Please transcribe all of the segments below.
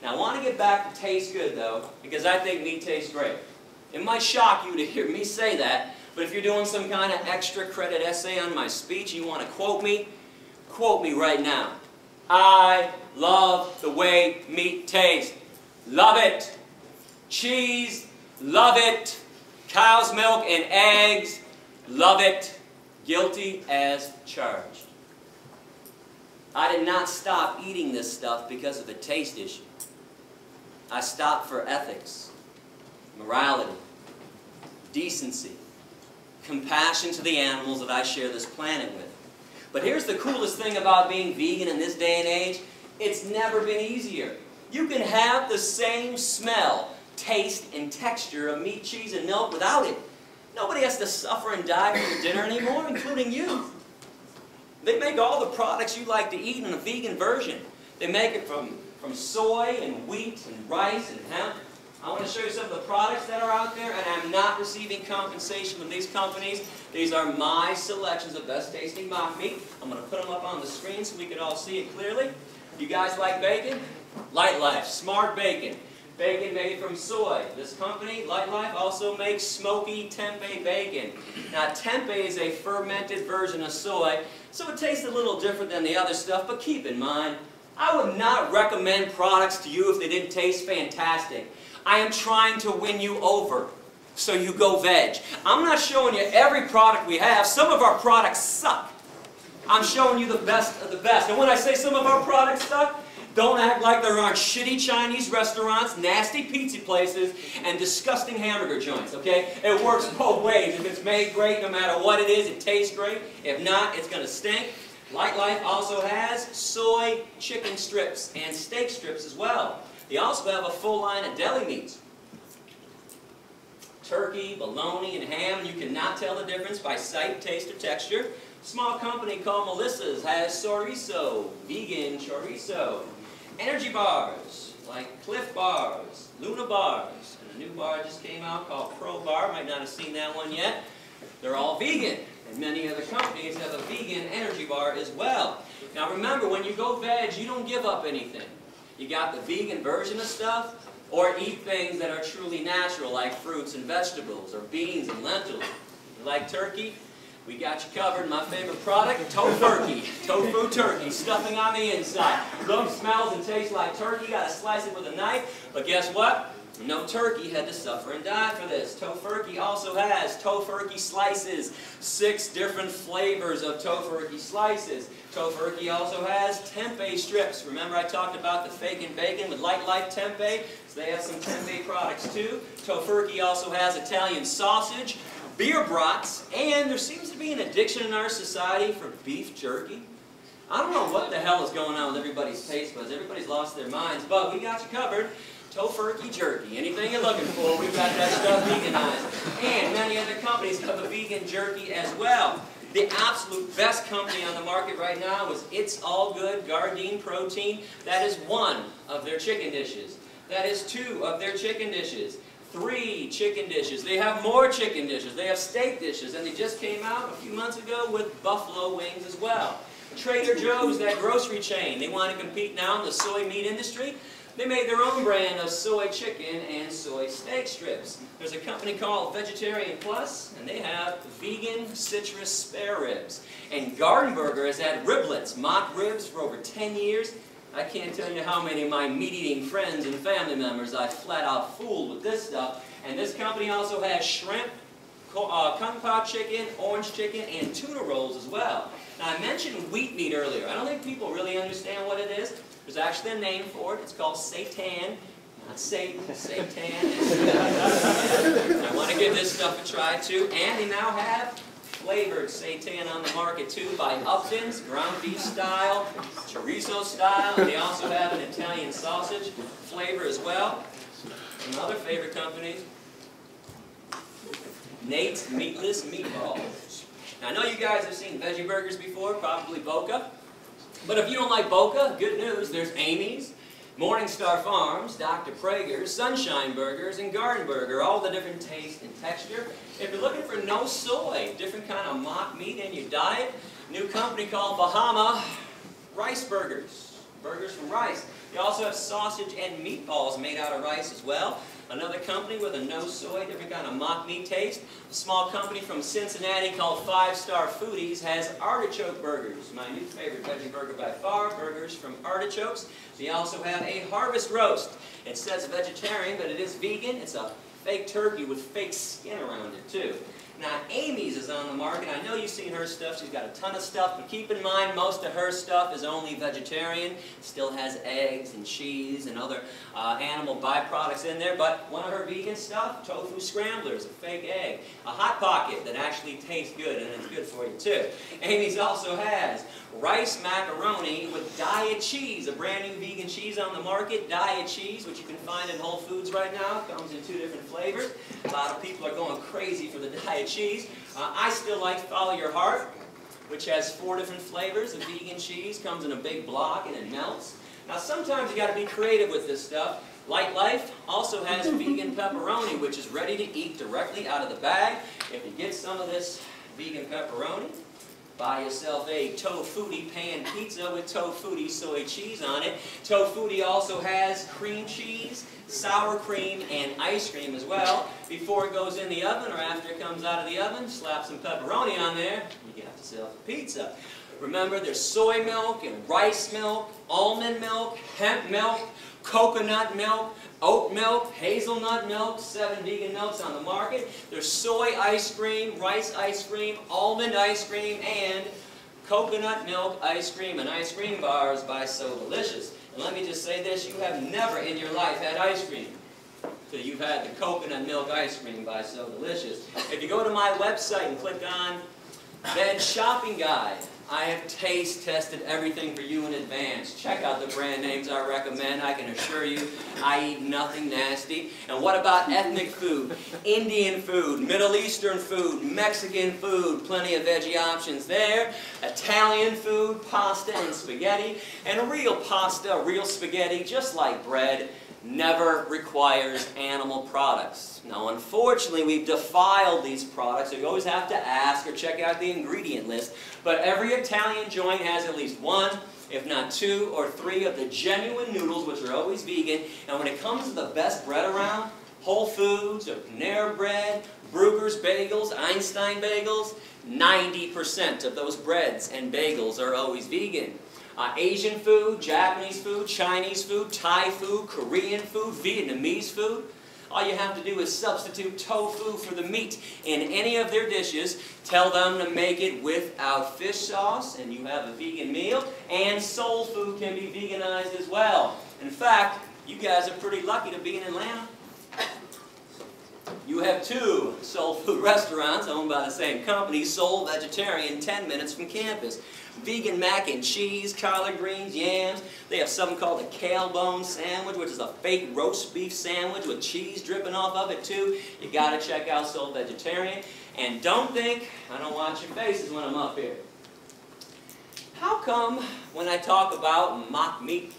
Now I want to get back to taste good though, because I think meat tastes great. It might shock you to hear me say that, but if you're doing some kind of extra credit essay on my speech and you want to quote me right now. I love the way meat tastes. Love it. Cheese, love it. Cow's milk and eggs, love it. Guilty as charged. I did not stop eating this stuff because of a taste issue. I stopped for ethics, morality, decency, compassion to the animals that I share this planet with. But here's the coolest thing about being vegan in this day and age. It's never been easier. You can have the same smell, taste, and texture of meat, cheese, and milk without it. Nobody has to suffer and die for your dinner anymore, including you. They make all the products you like to eat in a vegan version. They make it from soy and wheat and rice and hemp. I want to show you some of the products that are out there, and I'm not receiving compensation from these companies. These are my selections of best tasting mock meat. I'm going to put them up on the screen so we can all see it clearly. You guys like bacon? Light Life, Smart Bacon. Bacon made from soy. This company, Light Life, also makes smoky tempeh bacon. Now tempeh is a fermented version of soy, so it tastes a little different than the other stuff, but keep in mind, I would not recommend products to you if they didn't taste fantastic. I am trying to win you over, so you go veg. I'm not showing you every product we have. Some of our products suck. I'm showing you the best of the best. And when I say some of our products suck, don't act like there aren't shitty Chinese restaurants, nasty pizza places, and disgusting hamburger joints, okay? It works both ways. If it's made great, no matter what it is, it tastes great. If not, it's going to stink. Light Life also has soy chicken strips and steak strips as well. They also have a full line of deli meats. Turkey, bologna, and ham, and you cannot tell the difference by sight, taste, or texture. A small company called Melissa's has chorizo, vegan chorizo. Energy bars, like Cliff Bars, Luna Bars, and a new bar just came out called Pro Bar. Might not have seen that one yet. They're all vegan, and many other companies have a vegan energy bar as well. Now remember, when you go veg, you don't give up anything. You got the vegan version of stuff, or eat things that are truly natural, like fruits and vegetables, or beans and lentils. You like turkey? We got you covered. My favorite product, Tofurkey. Tofu turkey, stuffing on the inside. Looks, smells, and tastes like turkey. Got to slice it with a knife. But guess what? No turkey had to suffer and die for this. Tofurkey also has Tofurkey slices. 6 different flavors of Tofurkey slices. Tofurkey also has tempeh strips. Remember I talked about the fake and bacon with Light Life tempeh? So they have some tempeh products too. Tofurkey also has Italian sausage, beer brats, and there seems to be an addiction in our society for beef jerky. I don't know what the hell is going on with everybody's taste buds. Everybody's lost their minds, but we got you covered. Tofurkey jerky. Anything you're looking for, we've got that stuff veganized. And many other companies have a vegan jerky as well. The absolute best company on the market right now is It's All Good Gardein Protein. That is 1 of their chicken dishes. That is 2 of their chicken dishes. 3 chicken dishes. They have more chicken dishes. They have steak dishes. And they just came out a few months ago with buffalo wings as well. Trader Joe's, that grocery chain, they want to compete now in the soy meat industry. They made their own brand of soy chicken and soy steak strips. There's a company called Vegetarian Plus, and they have vegan citrus spare ribs. And Garden Burger has had riblets, mock ribs, for over 10 years. I can't tell you how many of my meat-eating friends and family members I flat out fooled with this stuff. And this company also has shrimp, kung pao chicken, orange chicken, and tuna rolls as well. Now I mentioned wheat meat earlier. I don't think people really understand what it is. There's actually a name for it. It's called seitan. Not Satan, seitan. I want to give this stuff a try too. And they now have flavored seitan on the market too by Upton's, ground beef style, chorizo style. And they also have an Italian sausage flavor as well. Some other favorite companies. Nate's Meatless Meatballs. Now I know you guys have seen veggie burgers before, probably Boca. But if you don't like Boca, good news, there's Amy's, Morningstar Farms, Dr. Prager's, Sunshine Burgers, and Garden Burger, all the different taste and texture. If you're looking for no soy, different kind of mock meat in your diet, new company called Bahama Rice Burgers. Burgers from rice. You also have sausage and meatballs made out of rice as well. Another company with a no soy, different kind of mock meat taste. A small company from Cincinnati called 5 Star Foodies has artichoke burgers. My new favorite veggie burger by far, burgers from artichokes. We also have a harvest roast. It says vegetarian, but it is vegan. It's a fake turkey with fake skin around it too. Now, Amy's is on the market. I know you've seen her stuff. She's got a ton of stuff, but keep in mind most of her stuff is only vegetarian. Still has eggs and cheese and other animal byproducts in there, but one of her vegan stuff, tofu scramblers, a fake egg, a Hot Pocket that actually tastes good and it's good for you too. Amy's also has rice macaroni with diet cheese, a brand new vegan cheese on the market, diet cheese, which you can find in Whole Foods right now. Comes in 2 different flavors. A lot of people are going crazy for the diet cheese. I still like Follow Your Heart, which has 4 different flavors of vegan cheese. Comes in a big block and it melts. Now sometimes you got to be creative with this stuff. Light Life also has vegan pepperoni, which is ready to eat directly out of the bag. If you get some of this vegan pepperoni, buy yourself a Tofutti pan pizza with Tofutti soy cheese on it. Tofutti also has cream cheese, sour cream, and ice cream as well. Before it goes in the oven or after it comes out of the oven, slap some pepperoni on there, you got yourself a pizza. Remember, there's soy milk and rice milk, almond milk, hemp milk, coconut milk, oat milk, hazelnut milk, 7 vegan milks on the market. There's soy ice cream, rice ice cream, almond ice cream, and coconut milk ice cream and ice cream bars by So Delicious. And let me just say this, you have never in your life had ice cream till you've had the coconut milk ice cream by So Delicious. If you go to my website and click on Veg Shopping Guide, I have taste tested everything for you in advance. Check out the brand names I recommend. I can assure you I eat nothing nasty. And what about ethnic food, Indian food, Middle Eastern food, Mexican food, plenty of veggie options there. Italian food, pasta and spaghetti. And real pasta, real spaghetti, just like bread, never requires animal products. Now, unfortunately, we've defiled these products, so you always have to ask or check out the ingredient list. But every Italian joint has at least 1, if not 2 or 3 of the genuine noodles, which are always vegan. And when it comes to the best bread around, Whole Foods or Panera Bread, Bruegger's Bagels, Einstein Bagels, 90% of those breads and bagels are always vegan. Asian food, Japanese food, Chinese food, Thai food, Korean food, Vietnamese food. All you have to do is substitute tofu for the meat in any of their dishes. Tell them to make it without fish sauce, and you have a vegan meal. And soul food can be veganized as well. In fact, you guys are pretty lucky to be in Atlanta. You have 2 soul food restaurants owned by the same company, Soul Vegetarian, 10 minutes from campus. Vegan mac and cheese, collard greens, yams. They have something called a kale bone sandwich, which is a fake roast beef sandwich with cheese dripping off of it too. You got to check out Soul Vegetarian. And don't think I don't watch your faces when I'm up here. How come when I talk about mock meat,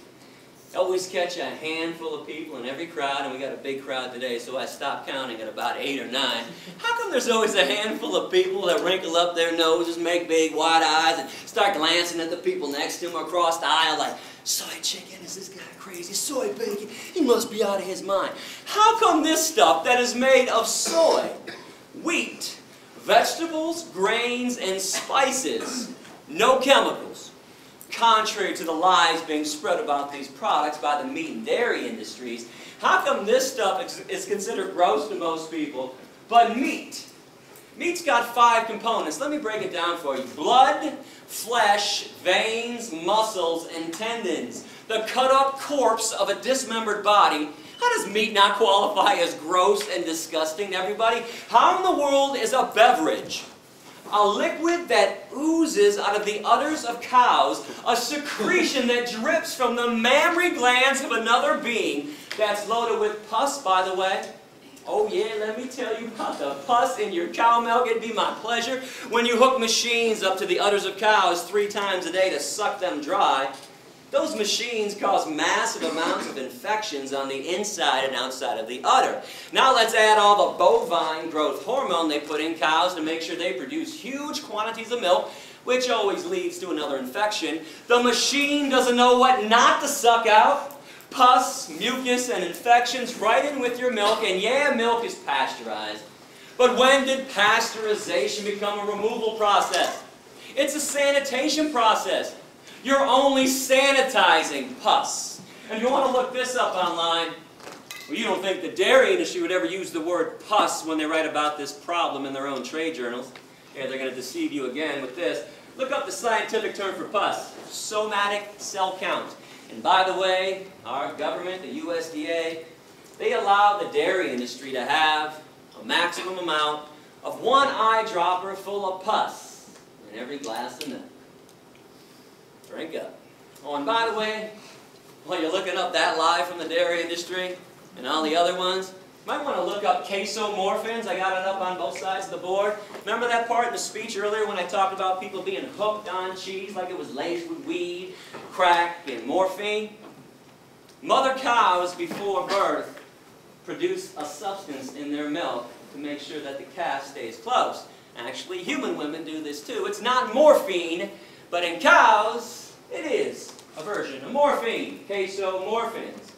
I always catch a handful of people in every crowd, and we got a big crowd today, so I stopped counting at about 8 or 9. How come there's always a handful of people that wrinkle up their noses, make big wide eyes, and start glancing at the people next to them across the aisle like, soy chicken, is this guy crazy? Soy bacon, he must be out of his mind. How come this stuff that is made of soy, wheat, vegetables, grains, and spices, no chemicals, contrary to the lies being spread about these products by the meat and dairy industries, how come this stuff is considered gross to most people, but meat's got 5 components. Let me break it down for you. Blood, flesh, veins, muscles, and tendons. The cut-up corpse of a dismembered body. How does meat not qualify as gross and disgusting to everybody? How in the world is a beverage, a liquid that oozes out of the udders of cows, a secretion that drips from the mammary glands of another being, that's loaded with pus, by the way? Oh yeah, let me tell you about the pus in your cow milk. It'd be my pleasure. When you hook machines up to the udders of cows 3 times a day to suck them dry, those machines cause massive amounts of infections on the inside and outside of the udder. Now let's add all the bovine growth hormone they put in cows to make sure they produce huge quantities of milk, which always leads to another infection. The machine doesn't know what not to suck out. pus, mucus, and infections right in with your milk, and yeah, milk is pasteurized. But when did pasteurization become a removal process? It's a sanitation process. You're only sanitizing pus. And if you want to look this up online, well, you don't think the dairy industry would ever use the word pus when they write about this problem in their own trade journals. Yeah, they're going to deceive you again with this. Look up the scientific term for pus, somatic cell count. And by the way, our government, the USDA, they allow the dairy industry to have a maximum amount of 1 eyedropper full of pus in every glass of milk. Drink up. Oh, and by the way, while you're looking up that lie from the dairy industry and all the other ones, you might want to look up casomorphins. I got it up on both sides of the board. Remember that part in the speech earlier when I talked about people being hooked on cheese like it was laced with weed, crack, and morphine? Mother cows before birth produce a substance in their milk to make sure that the calf stays close. Actually, human women do this too. It's not morphine, but in cows, it is a version of morphine, casomorphins.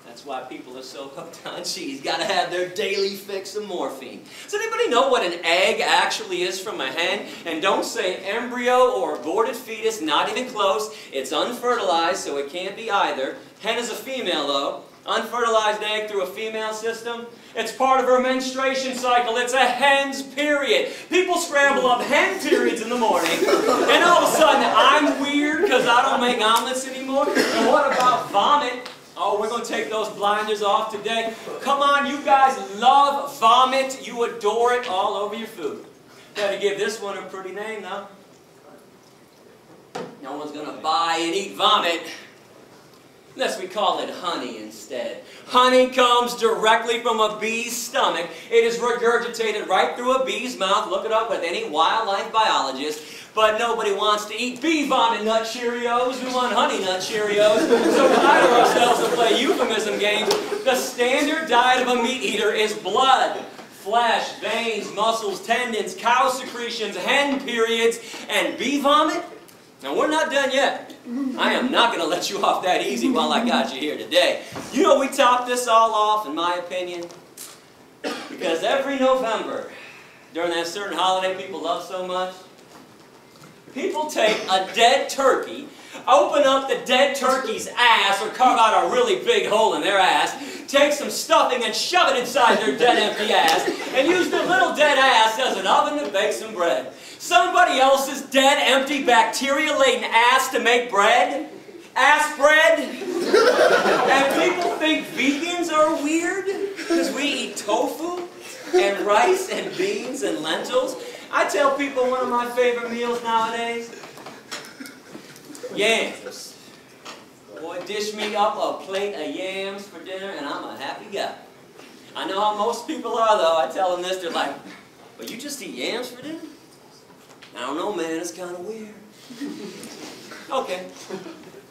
That's why people are so hooked on cheese. Got to have their daily fix of morphine. Does anybody know what an egg actually is from a hen? And don't say embryo or aborted fetus, not even close. It's unfertilized, so it can't be either. Hen is a female, though. Unfertilized egg through a female system. It's part of her menstruation cycle. It's a hen's period. People scramble up hen periods in the morning, and all of a sudden I'm weird because I don't make omelets anymore. And what about vomit? Oh, we're going to take those blinders off today. Come on, you guys love vomit. You adore it all over your food. Got to give this one a pretty name, though. No one's going to buy and eat vomit unless we call it honey instead. Honey comes directly from a bee's stomach. It is regurgitated right through a bee's mouth. Look it up with any wildlife biologist. But nobody wants to eat bee vomit nut Cheerios. We want honey nut Cheerios. So we hire ourselves to play euphemism games. The standard diet of a meat eater is blood, flesh, veins, muscles, tendons, cow secretions, hen periods, and bee vomit. Now, we're not done yet. I am not going to let you off that easy while I got you here today. You know, we top this all off, in my opinion, because every November, during that certain holiday people love so much, people take a dead turkey, open up the dead turkey's ass, or carve out a really big hole in their ass, take some stuffing and shove it inside their dead empty ass, and use their little dead ass as an oven to bake some bread. Somebody else's dead, empty, bacteria-laden ass to make bread? Ass bread? And people think vegans are weird because we eat tofu and rice and beans and lentils. I tell people one of my favorite meals nowadays, yams. Boy, dish me up a plate of yams for dinner and I'm a happy guy. I know how most people are though. I tell them this, they're like, but you just eat yams for dinner? I don't know, man, it's kind of weird. Okay.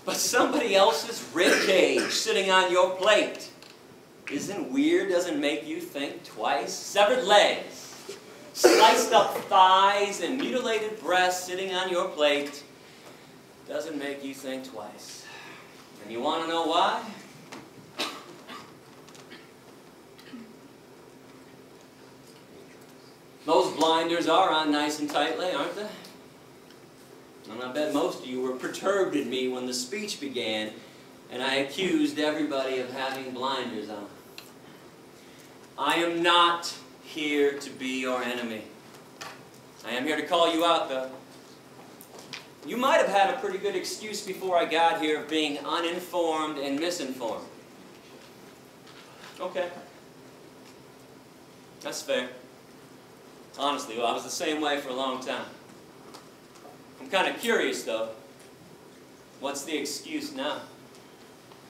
But somebody else's rib cage sitting on your plate isn't weird, doesn't make you think twice. Severed legs, sliced up thighs, and mutilated breasts sitting on your plate doesn't make you think twice. And you want to know why? Those blinders are on nice and tightly, aren't they? And I bet most of you were perturbed at me when the speech began and I accused everybody of having blinders on. I am not here to be your enemy. I am here to call you out, though. You might have had a pretty good excuse before I got here of being uninformed and misinformed. Okay. That's fair. Honestly, well, I was the same way for a long time. I'm kind of curious, though. What's the excuse now?